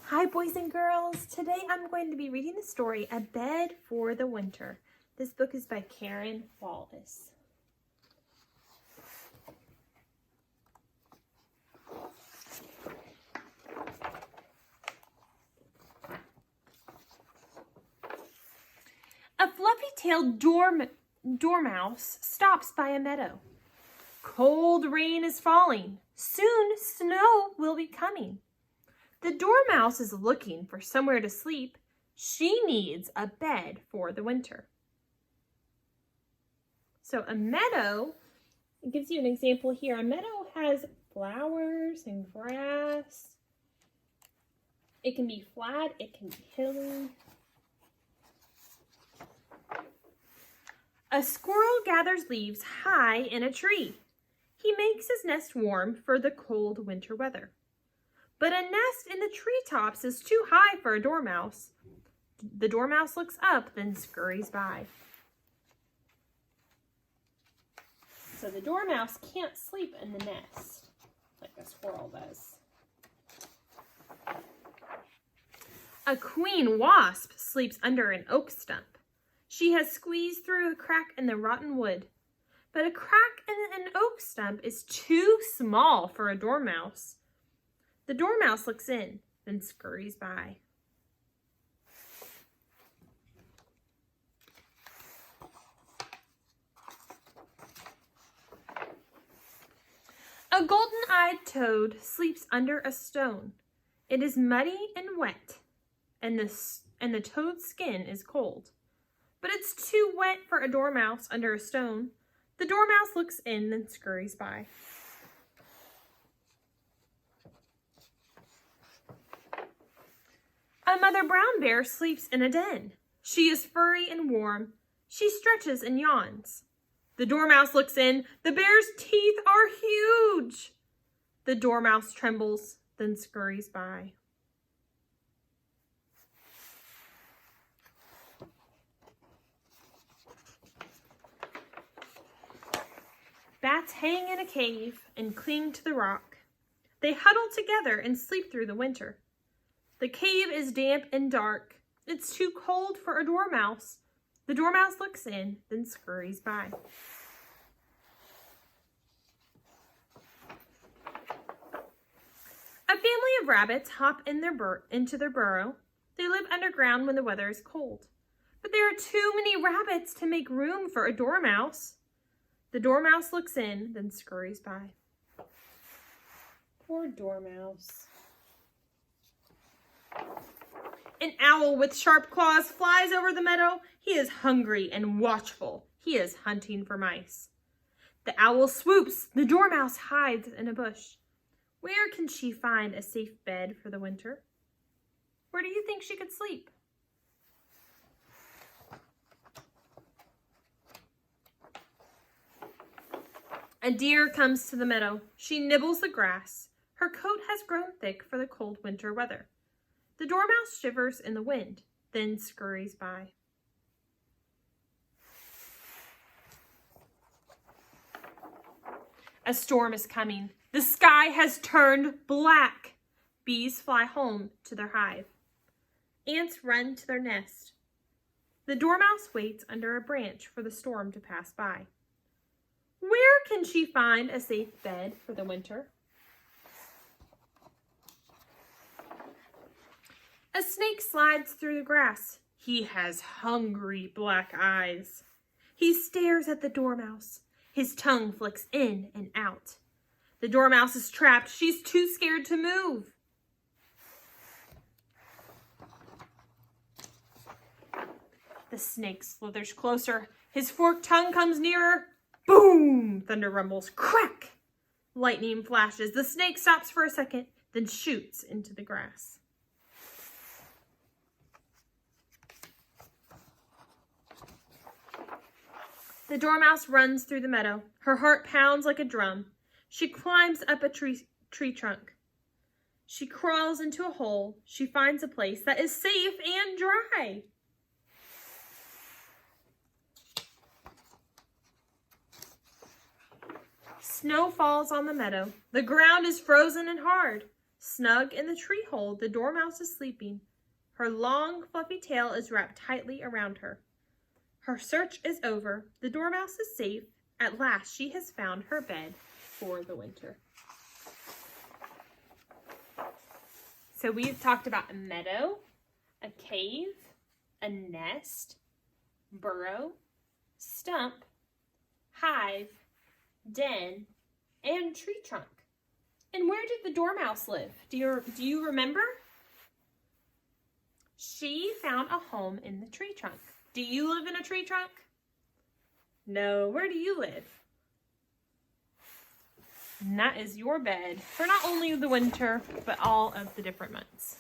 Hi, boys and girls. Today I'm going to be reading the story, A Bed for the Winter. This book is by Karen Wallace. A fluffy-tailed dormouse stops by a meadow. Cold rain is falling. Soon snow will be coming. The dormouse is looking for somewhere to sleep. She needs a bed for the winter. So a meadow, it gives you an example here. A meadow has flowers and grass. It can be flat, it can be hilly. A squirrel gathers leaves high in a tree. He makes his nest warm for the cold winter weather. But a nest in the treetops is too high for a dormouse. The dormouse looks up, then scurries by. So the dormouse can't sleep in the nest like a squirrel does. A queen wasp sleeps under an oak stump. She has squeezed through a crack in the rotten wood. But a crack in an oak stump is too small for a dormouse. The dormouse looks in, then scurries by. A golden-eyed toad sleeps under a stone. It is muddy and wet, and the toad's skin is cold. But it's too wet for a dormouse under a stone. The dormouse looks in, then scurries by. A mother brown bear sleeps in a den. She is furry and warm. She stretches and yawns. The dormouse looks in. The bear's teeth are huge. The dormouse trembles, then scurries by. Bats hang in a cave and cling to the rock. They huddle together and sleep through the winter. The cave is damp and dark. It's too cold for a dormouse. The dormouse looks in, then scurries by. A family of rabbits hop into their burrow. They live underground when the weather is cold. But there are too many rabbits to make room for a dormouse. The dormouse looks in, then scurries by. Poor dormouse. An owl with sharp claws flies over the meadow. He is hungry and watchful. He is hunting for mice. The owl swoops. The dormouse hides in a bush. Where can she find a safe bed for the winter? Where do you think she could sleep? A deer comes to the meadow. She nibbles the grass. Her coat has grown thick for the cold winter weather. The dormouse shivers in the wind, then scurries by. A storm is coming. The sky has turned black. Bees fly home to their hive. Ants run to their nest. The dormouse waits under a branch for the storm to pass by. Where can she find a safe bed for the winter? A snake slides through the grass. He has hungry black eyes. He stares at the dormouse. His tongue flicks in and out. The dormouse is trapped. She's too scared to move. The snake slithers closer. His forked tongue comes nearer. Boom! Thunder rumbles. Crack! Lightning flashes. The snake stops for a second, then shoots into the grass. The dormouse runs through the meadow. Her heart pounds like a drum. She climbs up a tree trunk. She crawls into a hole. She finds a place that is safe and dry. Snow falls on the meadow. The ground is frozen and hard. Snug in the tree hole, the dormouse is sleeping. Her long, fluffy tail is wrapped tightly around her. Her search is over. The dormouse is safe. At last, she has found her bed for the winter. So we've talked about a meadow, a cave, a nest, burrow, stump, hive, den, and tree trunk. And where did the dormouse live? Do you remember? She found a home in the tree trunk. Do you live in a tree trunk? No. Where do you live? And that is your bed for not only the winter, but all of the different months.